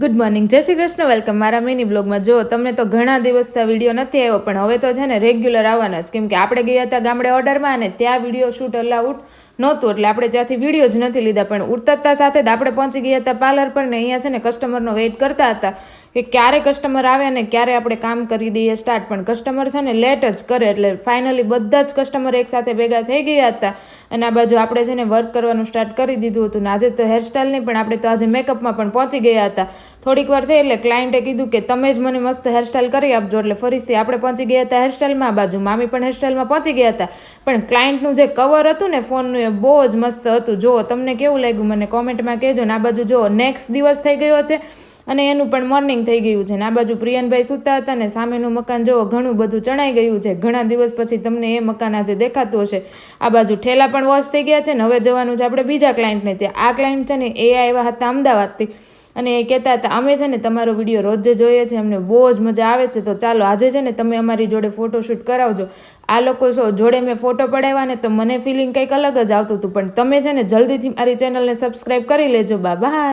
Good morning, જય Shri Krishna. Welcome મારા mini બ્લોગમાં. જો તમને તો ઘણા દિવસથી વિડીયો નથી આવ્યો, પણ હવે તો છે ને રેગ્યુલર આવવાના જ, કેમ કે આપણે ગયા હતા ગામડે ઓર્ડરમાં અને ત્યાં વિડીયો શૂટ અલાઉડ નહોતું, એટલે આપણે ત્યાંથી વિડીયો જ નથી લીધા. પણ ઉતરતા સાથે જ આપણે પહોંચી ગયા હતા પાર્લર પર ને અહીંયા છે ને કસ્ટમરનો વેઇટ કરતા હતા કે ક્યારે કસ્ટમર આવે ને ક્યારે આપણે કામ કરી દઈએ સ્ટાર્ટ. પણ કસ્ટમર છે ને લેટ જ કરે, એટલે ફાઇનલી બધા જ કસ્ટમર એકસાથે ભેગા થઈ ગયા હતા અને આ બાજુ આપણે છે ને વર્ક કરવાનું સ્ટાર્ટ કરી દીધું હતું. ને આજે તો હેરસ્ટાઈલ નહીં, પણ આપણે તો આજે મેકઅપમાં પણ પહોંચી ગયા હતા. થોડીક વાર થઈ એટલે ક્લાયન્ટે કીધું કે તમે જ મને મસ્ત હેરસ્ટાઈલ કરી આપજો, એટલે ફરીથી આપણે પહોંચી ગયા હતા હેરસ્ટાઈલમાં. આ બાજુ મામી પણ હેરસ્ટાઈલમાં પહોંચી ગયા હતા. પણ ક્લાયન્ટનું જે કવર હતું ને ફોનનું એ બહુ જ મસ્ત હતું. જુઓ તમને કેવું લાગ્યું મને કોમેન્ટમાં કહેજો. ને આ બાજુ જુઓ નેક્સ્ટ દિવસ થઈ ગયો છે અને એનું પણ મોર્નિંગ થઈ ગયું છે. ને આ બાજુ પ્રિયનભાઈ સૂતા હતા ને સામેનું મકાન જુઓ ઘણું બધું ચણાઈ ગયું છે. ઘણા દિવસ પછી તમને એ મકાન આજે દેખાતું હશે. આ બાજુ ઠેલા પણ વોશ થઈ ગયા છે ને હવે જવાનું છે આપણે બીજા ક્લાયન્ટને ત્યાં. આ ક્લાયન્ટ છે ને એ આવ્યા હતા અમદાવાદથી અને એ કહેતા હતા અમે છે ને તમારો વિડીયો રોજ જોઈએ છે, અમને બહુ જ મજા આવે છે, તો ચાલો આજે છે ને તમે અમારી જોડે ફોટોશૂટ કરાવજો. આ લોકો જોડે મેં ફોટો પડાવ્યા ને તો મને ફિલિંગ કંઈક અલગ જ આવતું હતું. પણ તમે છે ને જલ્દીથી મારી ચેનલને સબસ્ક્રાઈબ કરી લેજો. બાય.